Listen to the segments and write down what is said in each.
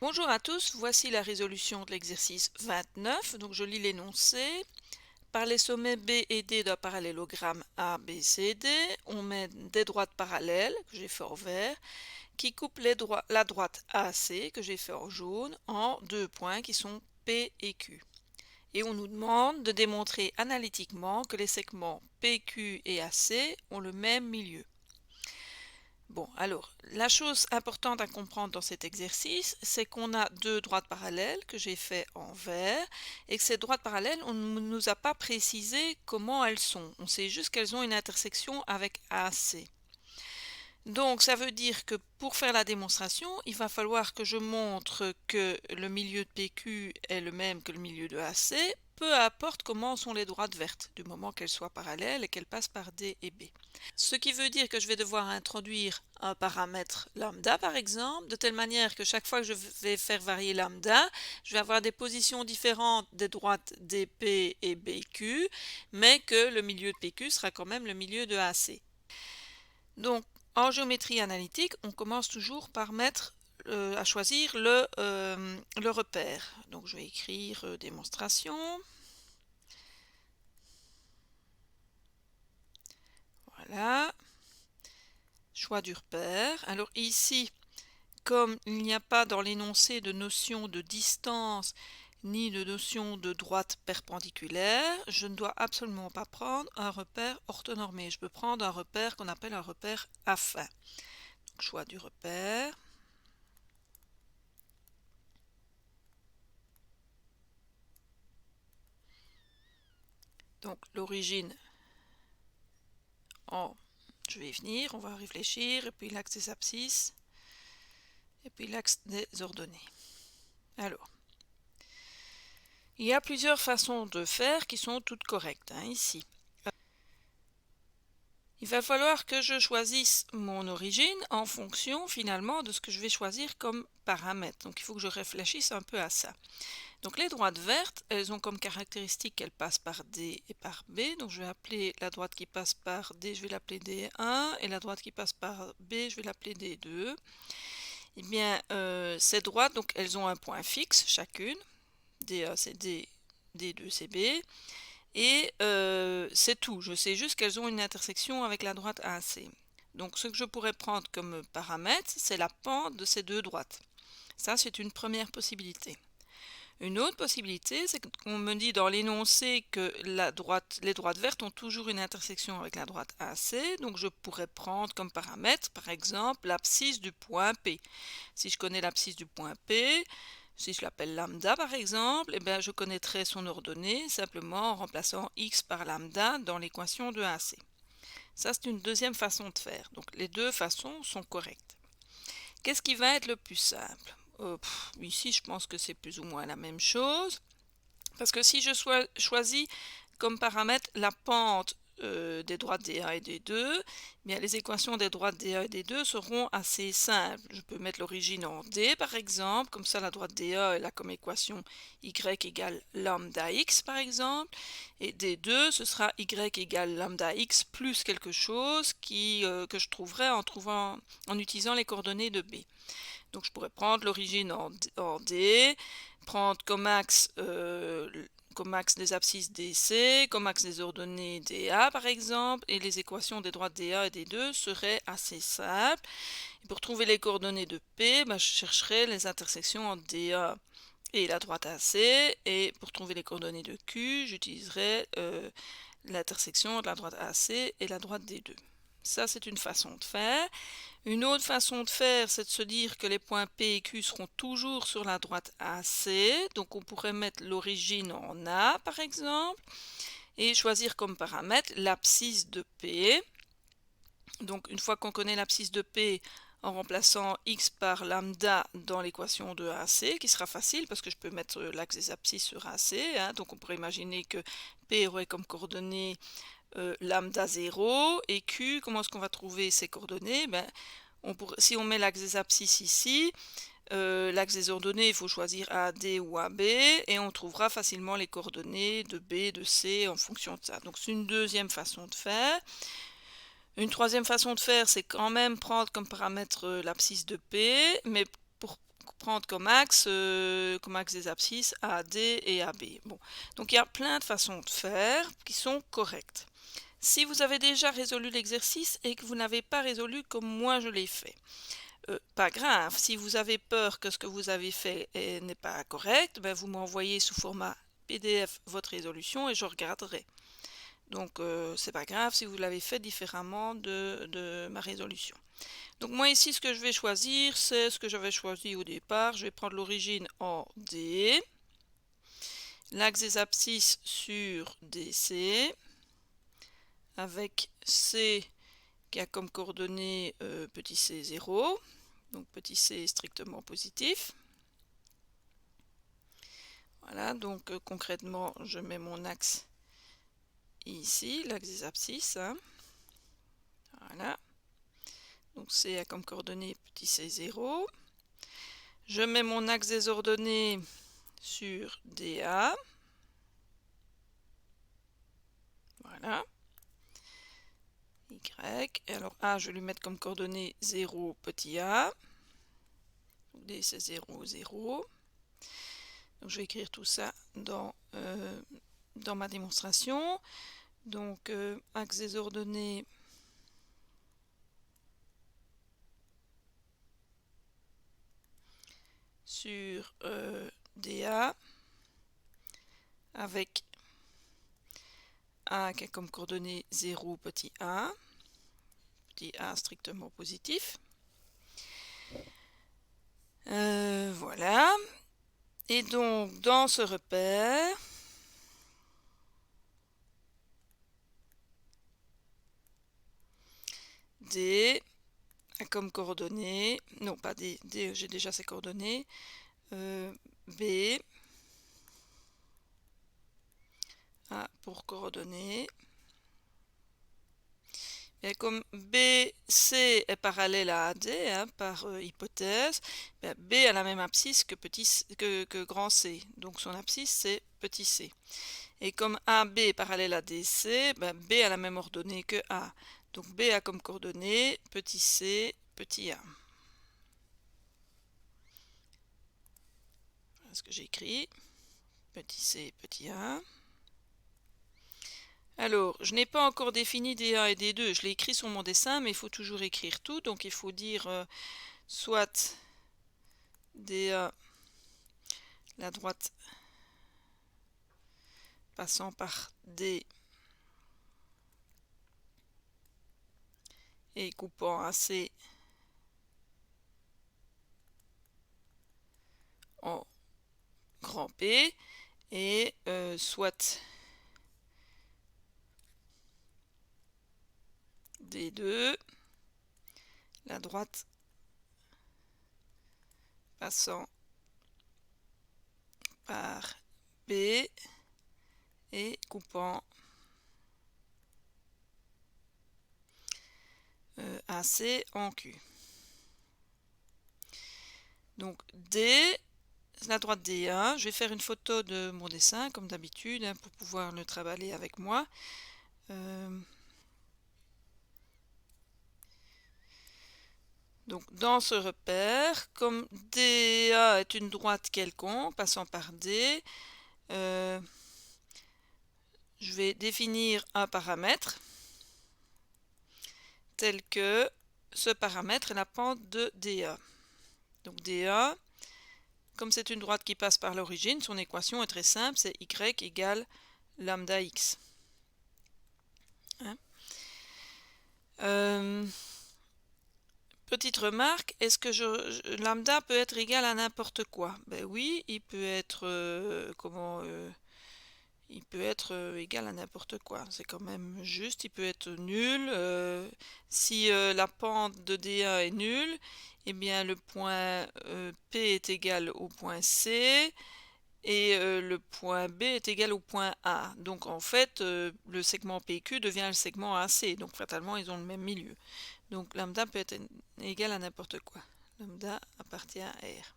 Bonjour à tous, voici la résolution de l'exercice 29. Donc je lis l'énoncé. Par les sommets B et D d'un parallélogramme A, B, C, D, on met des droites parallèles, que j'ai fait en vert, qui coupent la droite AC, que j'ai fait en jaune, en deux points qui sont P et Q. Et on nous demande de démontrer analytiquement que les segments PQ et AC ont le même milieu. Bon, alors, la chose importante à comprendre dans cet exercice, c'est qu'on a deux droites parallèles que j'ai fait en vert, et que ces droites parallèles, on ne nous a pas précisé comment elles sont. On sait juste qu'elles ont une intersection avec AC. Donc, ça veut dire que pour faire la démonstration, il va falloir que je montre que le milieu de PQ est le même que le milieu de AC, peu importe comment sont les droites vertes, du moment qu'elles soient parallèles et qu'elles passent par D et B. Ce qui veut dire que je vais devoir introduire un paramètre lambda par exemple, de telle manière que chaque fois que je vais faire varier lambda, je vais avoir des positions différentes des droites DP et BQ, mais que le milieu de PQ sera quand même le milieu de AC. Donc en géométrie analytique, on commence toujours par mettre à choisir le repère. Donc je vais écrire démonstration. Voilà. Choix du repère. Alors ici, comme il n'y a pas dans l'énoncé de notion de distance ni de notion de droite perpendiculaire, je ne dois absolument pas prendre un repère orthonormé. Je peux prendre un repère qu'on appelle un repère affin. Donc, choix du repère. Donc l'origine je vais y venir, on va réfléchir, et puis l'axe des abscisses, et puis l'axe des ordonnées. Alors, il y a plusieurs façons de faire qui sont toutes correctes, ici. Il va falloir que je choisisse mon origine en fonction finalement de ce que je vais choisir comme paramètre. Donc il faut que je réfléchisse un peu à ça. Donc les droites vertes, elles ont comme caractéristique qu'elles passent par D et par B. Donc je vais appeler la droite qui passe par D, je vais l'appeler D1, et la droite qui passe par B, je vais l'appeler D2. Eh bien, ces droites, donc elles ont un point fixe chacune. D1 c'est D, D2 c'est B. Et c'est tout, je sais juste qu'elles ont une intersection avec la droite AC. Donc ce que je pourrais prendre comme paramètre, c'est la pente de ces deux droites. Ça, c'est une première possibilité. Une autre possibilité, c'est qu'on me dit dans l'énoncé que les droites vertes ont toujours une intersection avec la droite AC, donc je pourrais prendre comme paramètre, par exemple, l'abscisse du point P. Si je connais l'abscisse du point P, si je l'appelle lambda par exemple, eh bien, je connaîtrai son ordonnée simplement en remplaçant x par lambda dans l'équation de AC. Ça, c'est une deuxième façon de faire. Donc les deux façons sont correctes. Qu'est-ce qui va être le plus simple? Ici, je pense que c'est plus ou moins la même chose. Parce que si je choisis comme paramètre la pente des droites D1 et D2, bien les équations des droites D1 et D2 seront assez simples. Je peux mettre l'origine en D par exemple, comme ça la droite D1 elle a comme équation y égale lambda x par exemple, et D2 ce sera y égale lambda x plus quelque chose que je trouverai en utilisant les coordonnées de B. Donc je pourrais prendre l'origine en D, prendre comme axe des abscisses DC, comme axe des ordonnées DA par exemple, et les équations des droites DA et D2 seraient assez simples. Et pour trouver les coordonnées de P, je chercherai les intersections entre DA et la droite AC, et pour trouver les coordonnées de Q, j'utiliserai l'intersection entre la droite AC et la droite D2. Ça, c'est une façon de faire. Une autre façon de faire, c'est de se dire que les points P et Q seront toujours sur la droite AC. Donc on pourrait mettre l'origine en A par exemple et choisir comme paramètre l'abscisse de P. Donc une fois qu'on connaît l'abscisse de P, en remplaçant x par lambda dans l'équation de AC, qui sera facile parce que je peux mettre l'axe des abscisses sur AC. Donc on pourrait imaginer que P aurait comme coordonnées lambda 0 et Q, comment est-ce qu'on va trouver ces coordonnées? Si on met l'axe des abscisses ici, l'axe des ordonnées, il faut choisir AD ou AB et on trouvera facilement les coordonnées de B, de C en fonction de ça. Donc c'est une deuxième façon de faire. Une troisième façon de faire, c'est quand même prendre comme paramètre l'abscisse de P, mais pour prendre comme axe des abscisses AD et AB. Bon, donc il y a plein de façons de faire qui sont correctes. Si vous avez déjà résolu l'exercice et que vous n'avez pas résolu comme moi je l'ai fait, pas grave. Si vous avez peur que ce que vous avez fait n'est pas correct, ben vous m'envoyez sous format PDF votre résolution et je regarderai. Donc c'est pas grave si vous l'avez fait différemment de ma résolution. Donc moi ici ce que je vais choisir, c'est ce que j'avais choisi au départ. Je vais prendre l'origine en D, l'axe des abscisses sur DC, avec C qui a comme coordonnée petit c 0, donc petit c strictement positif. Voilà, donc concrètement je mets mon axe ici, l'axe des abscisses. Hein. Voilà. Donc C a comme coordonnée petit c 0. Je mets mon axe des ordonnées sur DA. Voilà. Y. Et alors A, je vais lui mettre comme coordonnée 0, petit a. Donc D, c'est 0, 0. Donc je vais écrire tout ça dans ma démonstration. Donc axe des ordonnées sur DA avec A qui a comme coordonnée 0, petit a strictement positif. Voilà. Et donc dans ce repère, D a comme coordonnées, non pas D, j'ai déjà ses coordonnées, B a pour coordonnées, et comme BC est parallèle à AD, hein, par hypothèse, B a la même abscisse que grand C, donc son abscisse c'est petit c. Et comme AB est parallèle à DC, B a la même ordonnée que A. Donc B a comme coordonnée petit c, petit a. Voilà ce que j'ai écrit. Petit c, petit a. Alors, je n'ai pas encore défini D1 et D2. Je l'ai écrit sur mon dessin, mais il faut toujours écrire tout. Donc il faut dire soit D1, la droite passant par D et coupant AC en grand P, et soit D2, la droite passant par B et coupant AC en Q. Donc D, la droite D1, je vais faire une photo de mon dessin comme d'habitude hein, pour pouvoir le travailler avec moi. Donc dans ce repère, comme DA est une droite quelconque passant par D, je vais définir un paramètre tel que ce paramètre est la pente de DA. Donc DA, comme c'est une droite qui passe par l'origine, son équation est très simple, c'est y égale lambda x. Hein petite remarque, est-ce que lambda peut être égal à n'importe quoi? Ben oui, il peut être il peut être égal à n'importe quoi. C'est quand même juste, il peut être nul. Si la pente de DA est nulle, eh bien le point P est égal au point C et le point B est égal au point A. Donc en fait, le segment PQ devient le segment AC. Donc fatalement, ils ont le même milieu. Donc lambda peut être égal à n'importe quoi. Lambda appartient à R.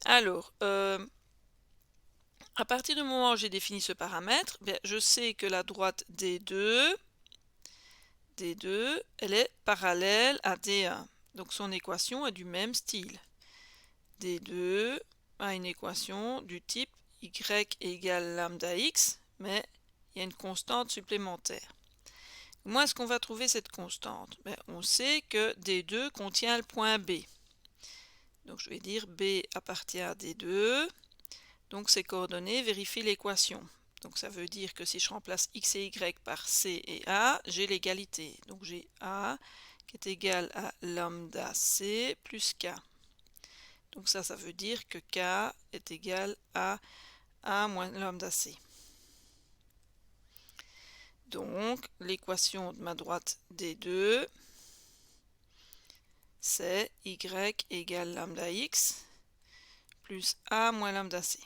Alors, à partir du moment où j'ai défini ce paramètre, bien, je sais que la droite D2, elle est parallèle à D1. Donc son équation est du même style. D2 a une équation du type y égale lambda x, mais il y a une constante supplémentaire. Comment est-ce qu'on va trouver cette constante? On sait que D2 contient le point B. Donc je vais dire B appartient à D2. Donc ces coordonnées vérifient l'équation. Donc ça veut dire que si je remplace x et y par c et a, j'ai l'égalité. Donc j'ai a qui est égal à lambda c plus k. Donc ça veut dire que k est égal à a moins lambda c. Donc l'équation de ma droite D2, c'est y égale lambda x plus a moins lambda c.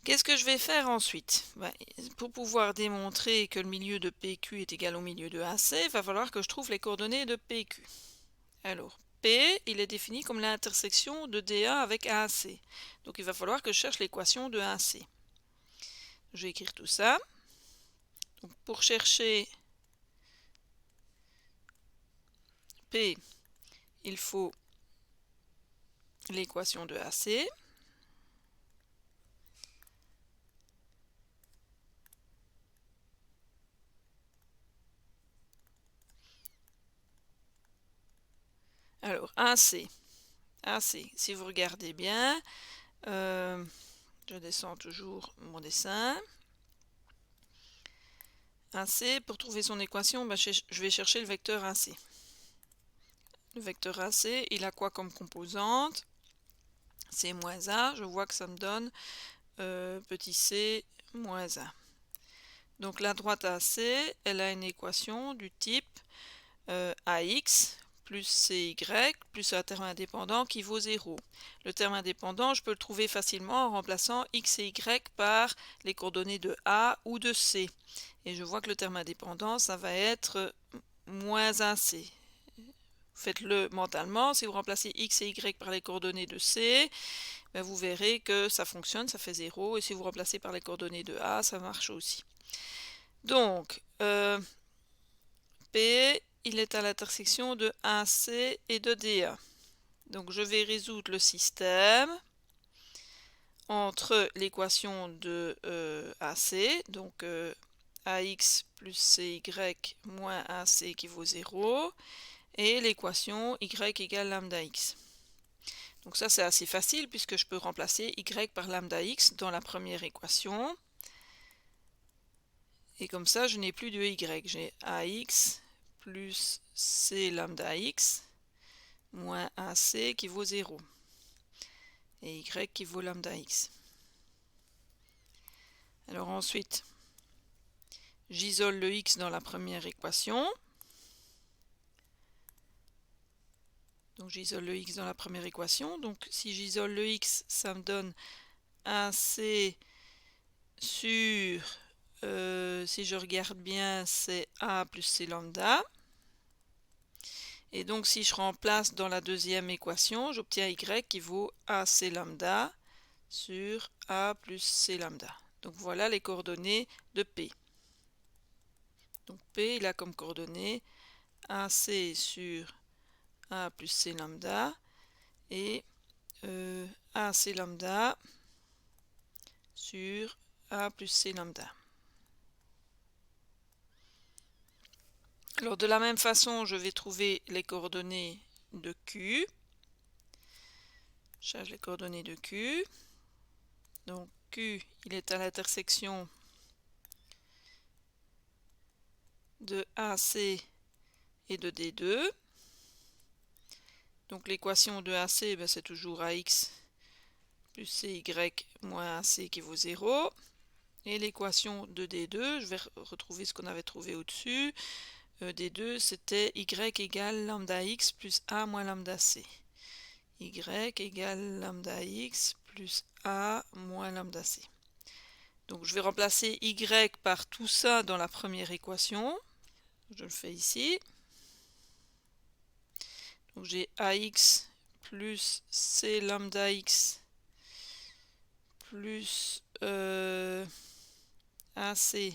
Qu'est-ce que je vais faire ensuite? Pour pouvoir démontrer que le milieu de PQ est égal au milieu de AC, il va falloir que je trouve les coordonnées de PQ. Alors, P, il est défini comme l'intersection de DA avec AC. Donc il va falloir que je cherche l'équation de AC. Je vais écrire tout ça. Donc, pour chercher P, il faut l'équation de AC. Alors, AC, si vous regardez bien, je descends toujours mon dessin. AC, pour trouver son équation, je vais chercher le vecteur AC. Le vecteur AC, il a quoi comme composante? C moins A, je vois que ça me donne petit c moins 1. Donc la droite AC, elle a une équation du type AX plus CY plus un terme indépendant qui vaut 0. Le terme indépendant, je peux le trouver facilement en remplaçant X et Y par les coordonnées de A ou de C. Et je vois que le terme indépendant, ça va être moins 1C. Faites-le mentalement. Si vous remplacez X et Y par les coordonnées de C, vous verrez que ça fonctionne, ça fait 0. Et si vous remplacez par les coordonnées de A, ça marche aussi. Donc, P, il est à l'intersection de 1C et de DA. Donc je vais résoudre le système entre l'équation de AC, donc AX plus CY moins 1C qui vaut 0, et l'équation Y égale lambda X. Donc ça c'est assez facile puisque je peux remplacer Y par lambda X dans la première équation. Et comme ça je n'ai plus de Y, j'ai AX plus C lambda X moins 1C qui vaut 0 et Y qui vaut lambda X. Alors ensuite, j'isole le X dans la première équation. Donc j'isole le X dans la première équation. Donc si j'isole le X, ça me donne 1C sur, si je regarde bien, c'est A plus C lambda. Et donc si je remplace dans la deuxième équation, j'obtiens Y qui vaut AC lambda sur A plus C lambda. Donc voilà les coordonnées de P. Donc P, il a comme coordonnées AC sur A plus C lambda et AC lambda sur A plus C lambda. Alors de la même façon, je vais trouver les coordonnées de Q. Je cherche les coordonnées de Q. Donc Q, il est à l'intersection de AC et de D2. Donc l'équation de AC, c'est toujours AX plus CY moins AC qui vaut 0. Et l'équation de D2, je vais retrouver ce qu'on avait trouvé au-dessus. D2, c'était Y égale lambda X plus A moins lambda C. Y égale lambda X plus A moins lambda C. Donc je vais remplacer Y par tout ça dans la première équation. Je le fais ici. Donc j'ai AX plus C lambda X plus AC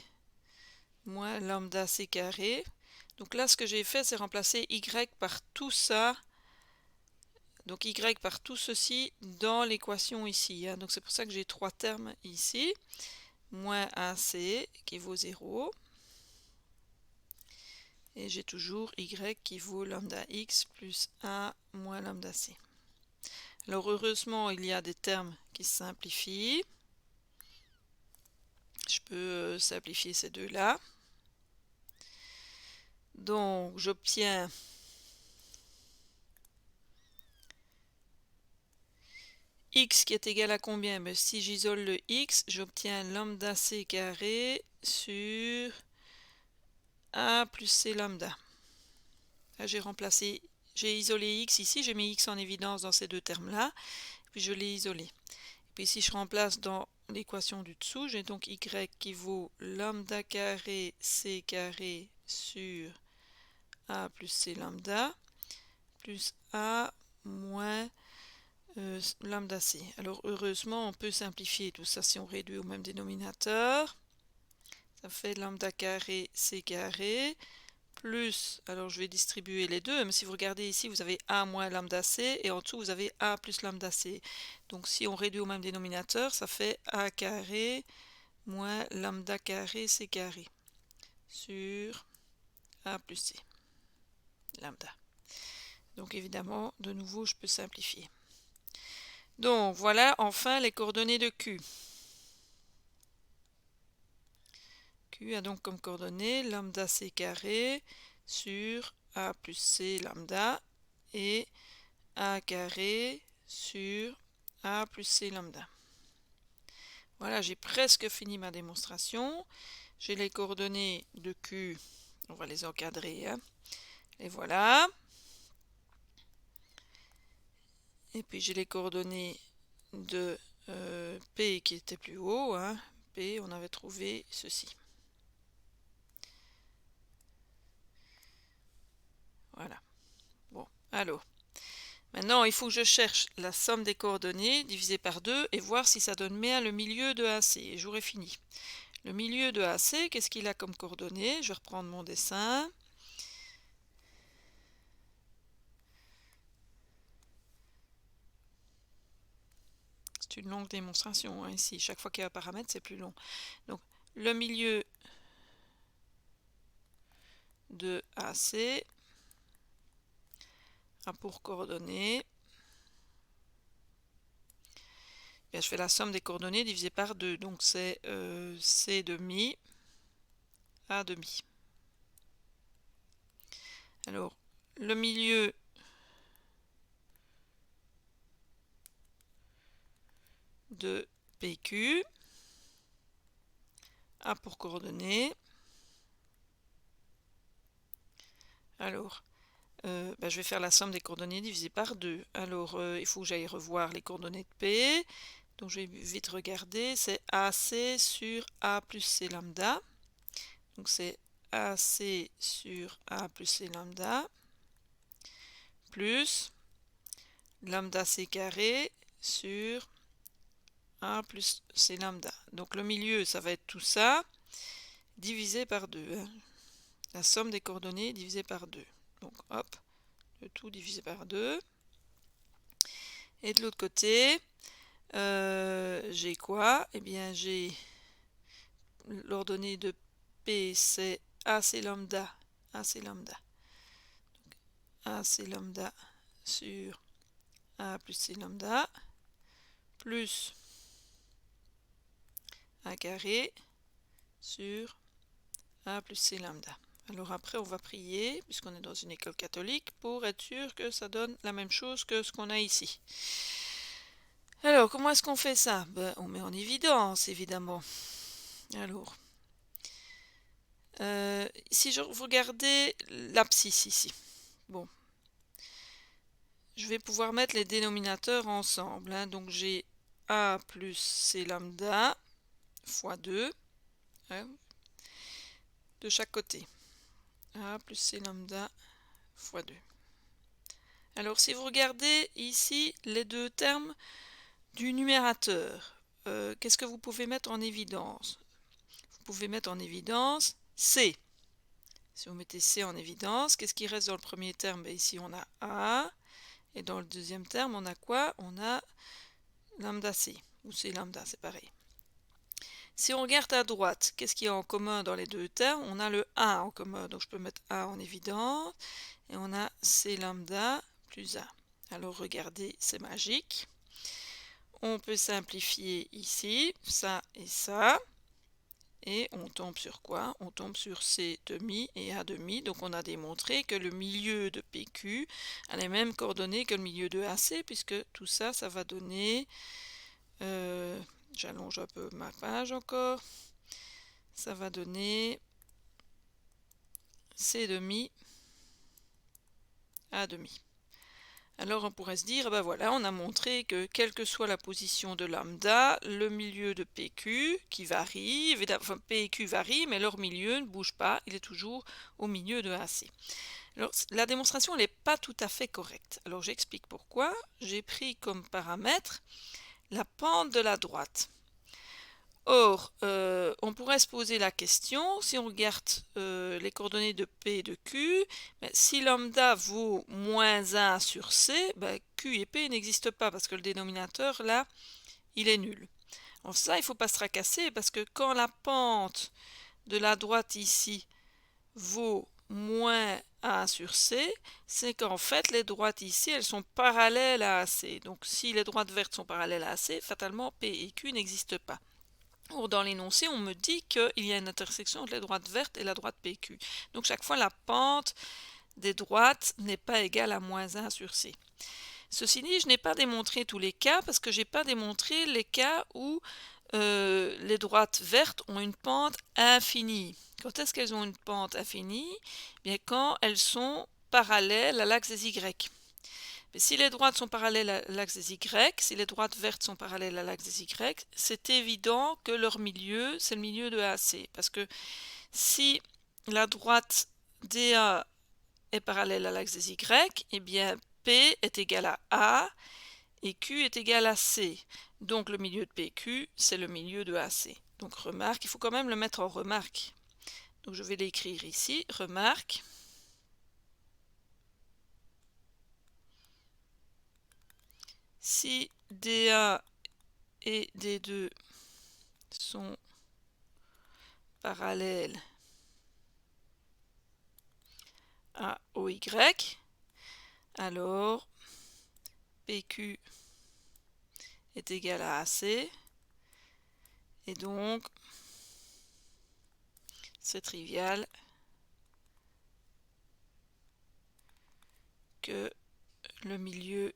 moins lambda C carré. Donc là, ce que j'ai fait, c'est remplacer Y par tout ça donc y par tout ceci dans l'équation ici, hein. Donc c'est pour ça que j'ai 3 termes ici. Moins AC qui vaut 0. Et j'ai toujours y qui vaut lambda x plus a moins lambda c. Alors heureusement, il y a des termes qui se simplifient. Je peux simplifier ces deux-là. Donc j'obtiens x qui est égal à combien? Ben, si j'isole le x, j'obtiens lambda c carré sur a plus c lambda. Là, j'ai isolé x ici, j'ai mis x en évidence dans ces deux termes-là, puis je l'ai isolé. Puis si je remplace dans l'équation du dessous, j'ai donc y qui vaut lambda carré c carré sur a plus c lambda plus a moins lambda c. Alors heureusement, on peut simplifier tout ça si on réduit au même dénominateur. Ça fait lambda carré c carré plus, alors je vais distribuer les deux, mais si vous regardez ici, vous avez a moins lambda c, et en dessous, vous avez a plus lambda c. Donc si on réduit au même dénominateur, ça fait a carré moins lambda carré c carré sur a plus c lambda. Donc évidemment, de nouveau, je peux simplifier. Donc voilà enfin les coordonnées de Q. Q a donc comme coordonnées lambda c carré sur a plus c lambda et a carré sur a plus c lambda. Voilà, j'ai presque fini ma démonstration. J'ai les coordonnées de Q, on va les encadrer, hein. Et voilà. Et puis j'ai les coordonnées de P qui était plus haut, hein. P, on avait trouvé ceci. Voilà. Bon, alors. Maintenant, il faut que je cherche la somme des coordonnées divisée par 2 et voir si ça donne bien le milieu de AC. Et j'aurai fini. Le milieu de AC, qu'est-ce qu'il a comme coordonnées? Je vais reprendre mon dessin. C'est une longue démonstration, hein, ici. Chaque fois qu'il y a un paramètre, c'est plus long. Donc, le milieu de AC a pour coordonnées. Bien, je fais la somme des coordonnées divisée par 2. Donc, c'est C demi A demi. Alors, le milieu de PQ a pour coordonnées. Alors, ben, je vais faire la somme des coordonnées divisée par 2. Alors, il faut que j'aille revoir les coordonnées de P. Donc, je vais vite regarder. C'est AC sur A plus C lambda. Donc, c'est AC sur A plus C lambda plus lambda C carré sur A plus C lambda. Donc, le milieu, ça va être tout ça divisé par 2. Hein. La somme des coordonnées divisée par 2. Donc, hop, le tout divisé par 2. Et de l'autre côté, j'ai quoi? Eh bien, j'ai l'ordonnée de P, c'est AC lambda, AC lambda. AC lambda sur A plus C lambda, plus A carré sur A plus C lambda. Alors après, on va prier, puisqu'on est dans une école catholique, pour être sûr que ça donne la même chose que ce qu'on a ici. Alors, comment est-ce qu'on fait ça? Ben, on met en évidence, évidemment. Alors, si vous regardez l'abscisse ici, bon, je vais pouvoir mettre les dénominateurs ensemble. Hein. Donc, j'ai A plus C lambda fois 2 hein, de chaque côté. A plus C lambda fois 2. Alors, si vous regardez ici les deux termes du numérateur, qu'est-ce que vous pouvez mettre en évidence? Vous pouvez mettre en évidence C. Si vous mettez C en évidence, qu'est-ce qui reste dans le premier terme? Ben, ici, on a A. Et dans le deuxième terme, on a quoi? On a lambda C, ou C lambda, c'est pareil. Si on regarde à droite, qu'est-ce qu'il y a en commun dans les deux termes? On a le A en commun, donc je peux mettre A en évidence, et on a C lambda plus A. Alors regardez, c'est magique. On peut simplifier ici, ça et ça. Et on tombe sur quoi? On tombe sur C demi et A demi. Donc on a démontré que le milieu de PQ a les mêmes coordonnées que le milieu de AC, puisque tout ça, ça va donner... j'allonge un peu ma page encore. Ça va donner C demi, A demi. Alors on pourrait se dire, ben voilà, on a montré que quelle que soit la position de lambda, le milieu de PQ qui varie, évidemment, enfin PQ varie, mais leur milieu ne bouge pas, il est toujours au milieu de AC. Alors la démonstration n'est pas tout à fait correcte. Alors j'explique pourquoi. J'ai pris comme paramètre la pente de la droite. Or, on pourrait se poser la question, si on regarde les coordonnées de P et de Q, si lambda vaut moins 1 sur C, Q et P n'existent pas parce que le dénominateur, là, il est nul. Alors ça, il ne faut pas se tracasser parce que quand la pente de la droite ici vaut moins 1 sur C, c'est qu'en fait, les droites ici, elles sont parallèles à AC. Donc si les droites vertes sont parallèles à AC, fatalement, P et Q n'existent pas. Or, dans l'énoncé, on me dit qu'il y a une intersection entre les droites vertes et la droite PQ. Donc, chaque fois, la pente des droites n'est pas égale à moins 1 sur C. Ceci dit, je n'ai pas démontré tous les cas parce que je n'ai pas démontré les cas où les droites vertes ont une pente infinie. Quand est-ce qu'elles ont une pente infinie? Bien, quand elles sont parallèles à l'axe des Y. Mais si les droites sont parallèles à l'axe des Y, si les droites vertes sont parallèles à l'axe des Y, c'est évident que leur milieu, c'est le milieu de AC. Parce que si la droite DA est parallèle à l'axe des Y, eh bien P est égal à A et Q est égal à C. Donc le milieu de PQ, c'est le milieu de AC. Donc remarque, il faut quand même le mettre en remarque. Donc je vais l'écrire ici, remarque. Si DA et D2 sont parallèles à OY, alors PQ est égal à AC, et donc c'est trivial que le milieu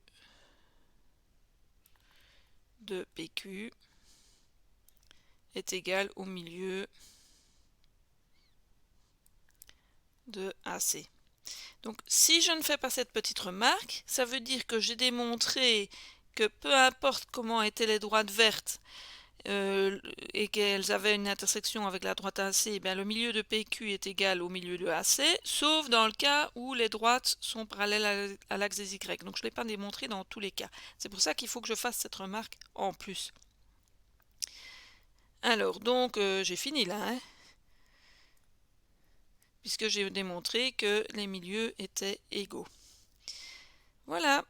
de PQ est égal au milieu de AC. Donc si je ne fais pas cette petite remarque, ça veut dire que j'ai démontré que peu importe comment étaient les droites vertes et qu'elles avaient une intersection avec la droite AC, eh bien, le milieu de PQ est égal au milieu de AC, sauf dans le cas où les droites sont parallèles à l'axe des Y. Donc je ne l'ai pas démontré dans tous les cas. C'est pour ça qu'il faut que je fasse cette remarque en plus. Alors, donc, j'ai fini là, hein, puisque j'ai démontré que les milieux étaient égaux. Voilà.